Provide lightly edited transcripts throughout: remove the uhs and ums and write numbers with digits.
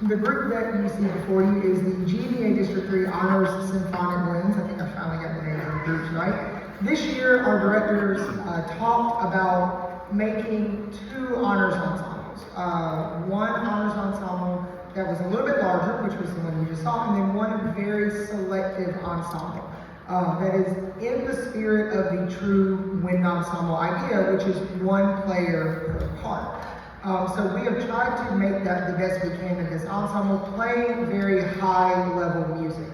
The group that you see before you is the GMEA District 3 Honors Symphonic Winds. I think I finally got the names of the groups right. This year, our directors talked about making 2 honors ensembles. One honors ensemble that was a little bit larger, which was the one you just saw, and then one very selective ensemble that is in the spirit of the true wind ensemble idea, which is one player per part. So we have tried to make that the best we can in this ensemble, playing very high level music.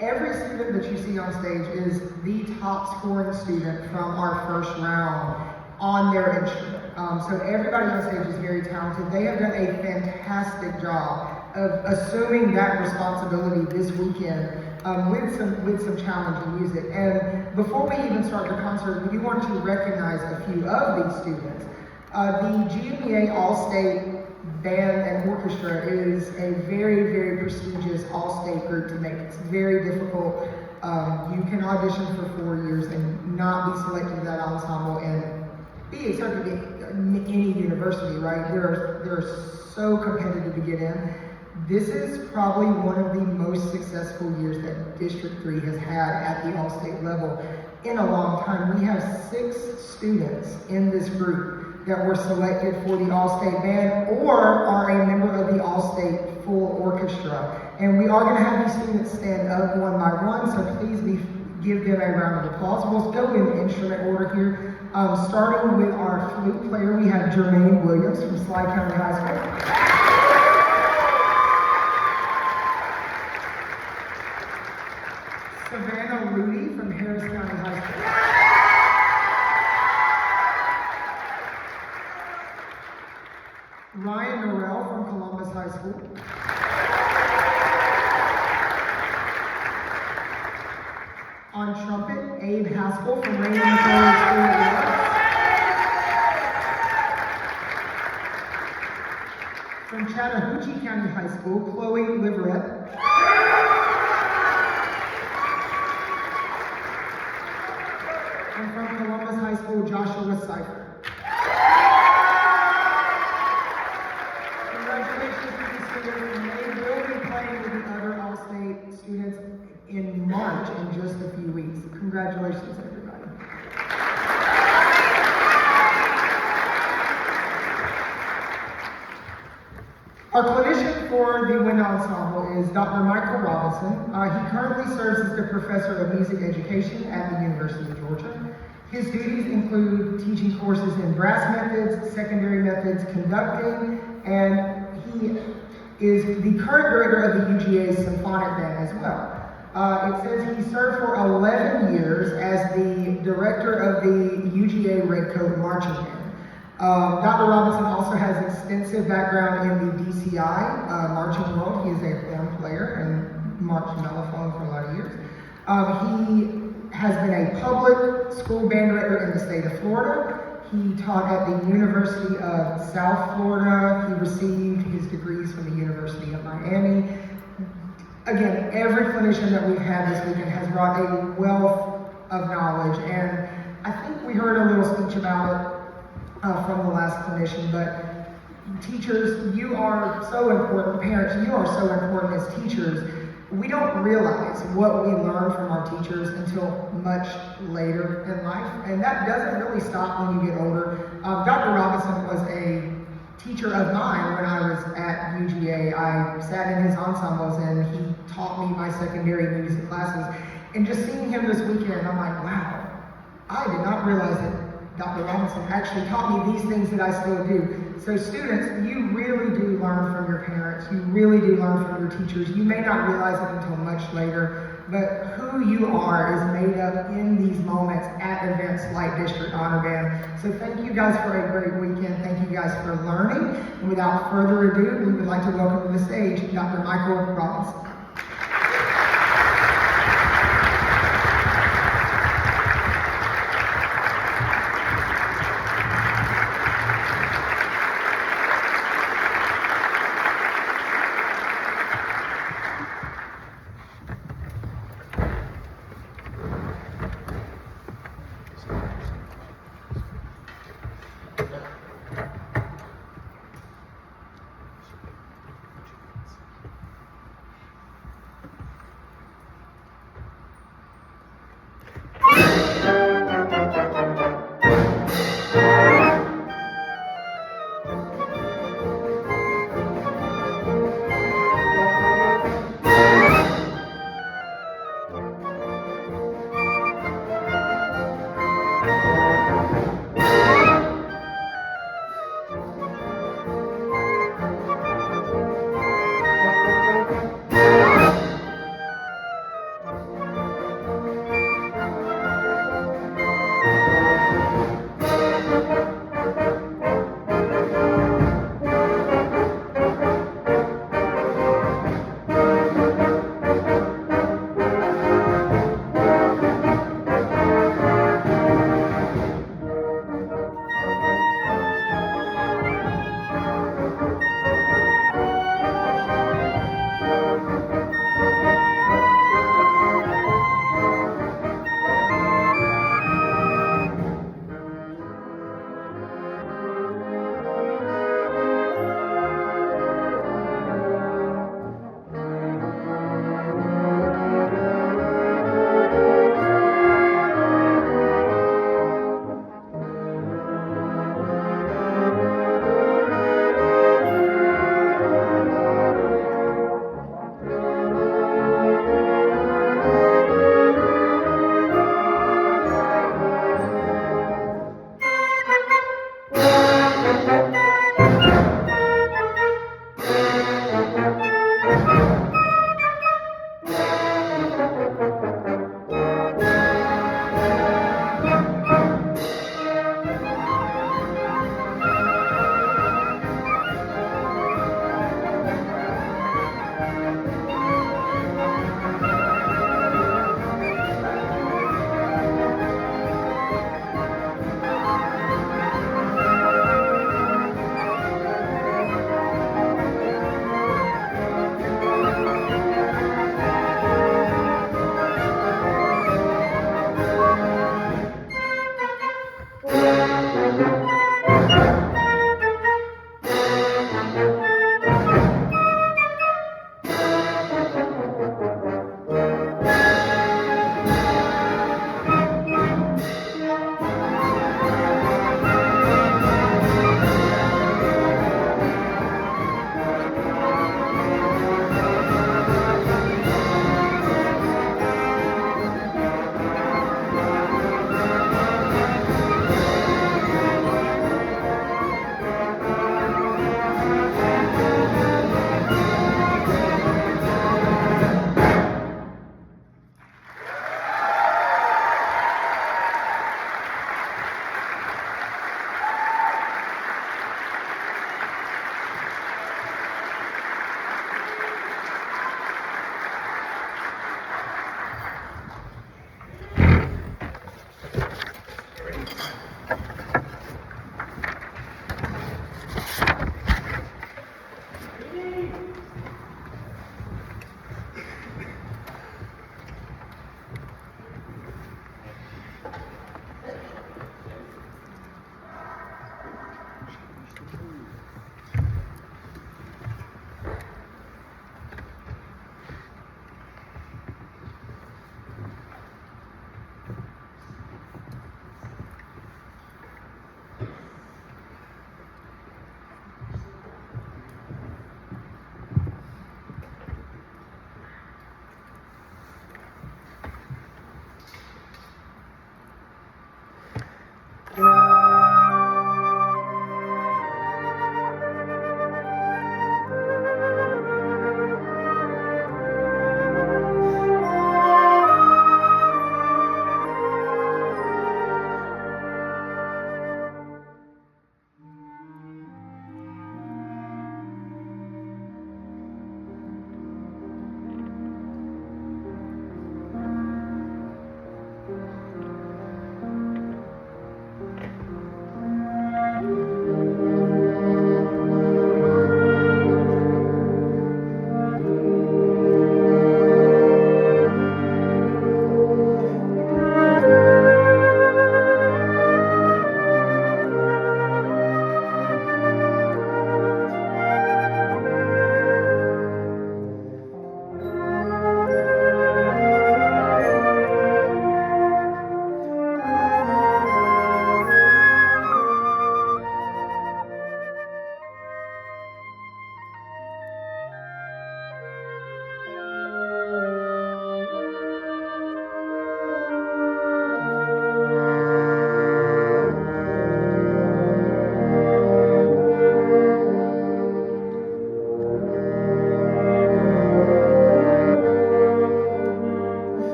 Every student that you see on stage is the top scoring student from our first round on their instrument. So everybody on stage is very talented. They have done a fantastic job of assuming that responsibility this weekend with some challenging music. And before we even start the concert, we do want to recognize a few of these students. The GMEA All-State Band and Orchestra is a very, very prestigious all-state group to make. It's very difficult. You can audition for 4 years and not be selected to that ensemble and be accepted to any university, right? They're so competitive to get in. This is probably one of the most successful years that District 3 has had at the all-state level in a long time. We have 6 students in this group that were selected for the All-State Band or are a member of the All-State Full Orchestra. And we are going to have these students stand up one by one, so please give them a round of applause. We'll go in instrument order here. Starting with our flute player, we have Jermaine Williams from Sly County High School. Savannah Rudy from Harris County High School. Ryan Norrell from Columbus High School. On trumpet, Abe Haskell from Raymond College School of the Arts. From Chattahoochee County High School, Chloe Liverette. And from Columbus High School, Joshua Cipher. And they will be playing with the other all-state students in March in just a few weeks. Congratulations, everybody. Our clinician for the wind ensemble is Dr. Michael Robinson. He currently serves as the professor of music education at the University of Georgia. His duties include teaching courses in brass methods, secondary methods, conducting, and he is the current director of the UGA Symphonic Band as well. It says he served for 11 years as the director of the UGA Redcoat Marching Band. Dr. Robinson also has extensive background in the DCI marching world. He is a horn player and marched mellophone for a lot of years. He has been a public school band director in the state of Florida. He taught at the University of South Florida. He received his degrees from the University of Miami. Again, every clinician that we've had this weekend has brought a wealth of knowledge, and I think we heard a little speech about it from the last clinician, but teachers, you are so important. Parents, you are so important as teachers. We don't realize what we learn from our teachers until much later in life, and that doesn't really stop when you get older. Dr. Robinson was a teacher of mine when I was at UGA. I sat in his ensembles and he taught me my secondary music classes. And just seeing him this weekend, I'm like, wow, I did not realize that Dr. Robinson actually taught me these things that I still do. So students, you really do learn from your parents. You really do learn from your teachers. You may not realize it until much later, but who you are is made up in these moments at events like District Honor Band. So thank you guys for a great weekend. Thank you guys for learning. And without further ado, we would like to welcome to the stage Dr. Michael Robinson.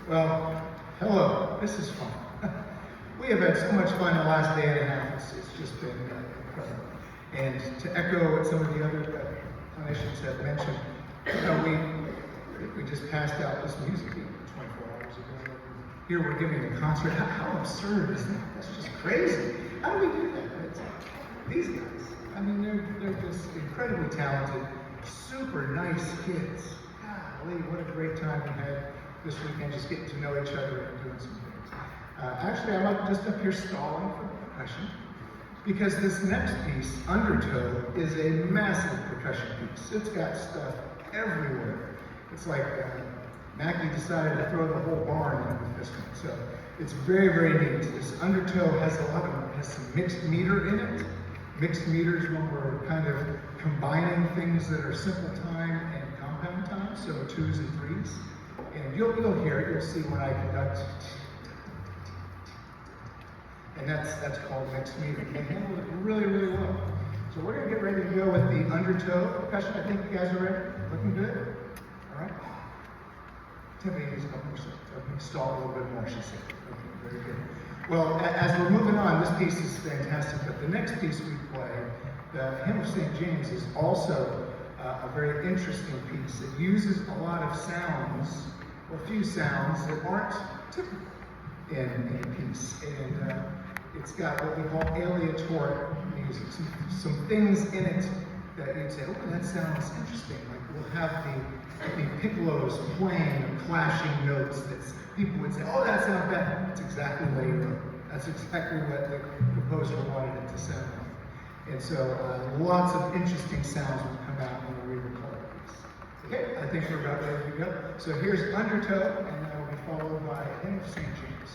Well, hello. This is fun. We have had so much fun the last day and a half. It's just been incredible. And to echo what some of the other clinicians have mentioned, we just passed out this music 24 hours ago. Here we're giving a concert. How absurd is that? That's just crazy. How do we do that? These guys. I mean, they're just incredibly talented, super nice kids. Golly, what a great time we had this weekend, just getting to know each other and doing some things. Actually, I'm just up here stalling for percussion because this next piece, Undertow, is a massive percussion piece. It's got stuff everywhere. It's like Mackie decided to throw the whole barn in with this one. So it's very, very neat. This Undertow has some mixed meter in it. Mixed meters when we're kind of combining things that are simple time and compound time, so 2s and 3s. And you'll hear it, you'll see when I conduct. And that's called mixed meter. They handle it really, really well. So we're gonna get ready to go with the Undertow percussion. I think you guys are ready? Looking good? All right. Tiffany needs a couple more seconds. Okay, stall a little bit more, she said. Okay, very good. Well, as we're moving on, this piece is fantastic, but the next piece we play, the Hymn of St. James, is also a very interesting piece. It uses a lot of sounds, or a few sounds that aren't typical in a piece. And it's got what we call aleatoric music, some things in it that you'd say, oh, that sounds interesting. Like we'll have the piccolos playing or clashing notes that people would say, oh, that sounds bad. That's exactly what he wrote. That's exactly what the composer wanted it to sound like. And so lots of interesting sounds will come out when we re-record this. Okay, I think we're about ready to go. So here's Undertow, and that will be followed by Hymn of St. James.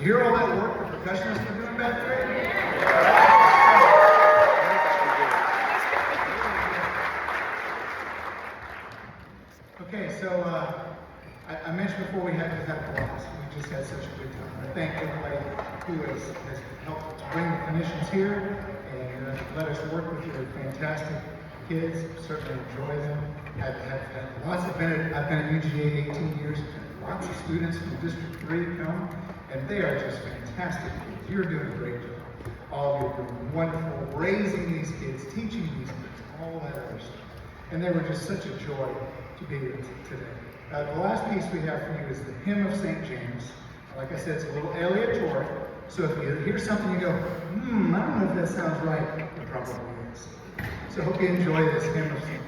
you hear all that work the percussionists are doing back there? Okay, so I mentioned before we had a blast. We just had such a good time. I thank everybody who has helped to bring the clinicians here and let us work with your fantastic kids. Certainly enjoy them. I've been at UGA 18 years. Lots of students from District 3 come, and they are just fantastic kids. You're doing a great job. All of you are doing wonderful, raising these kids, teaching these kids, all that other stuff. And they were just such a joy to be here today. The last piece we have for you is the Hymn of St. James. Like I said, it's a little aleatoric, so if you hear something you go, I don't know if that sounds right, it probably is. So I hope you enjoy this Hymn of St.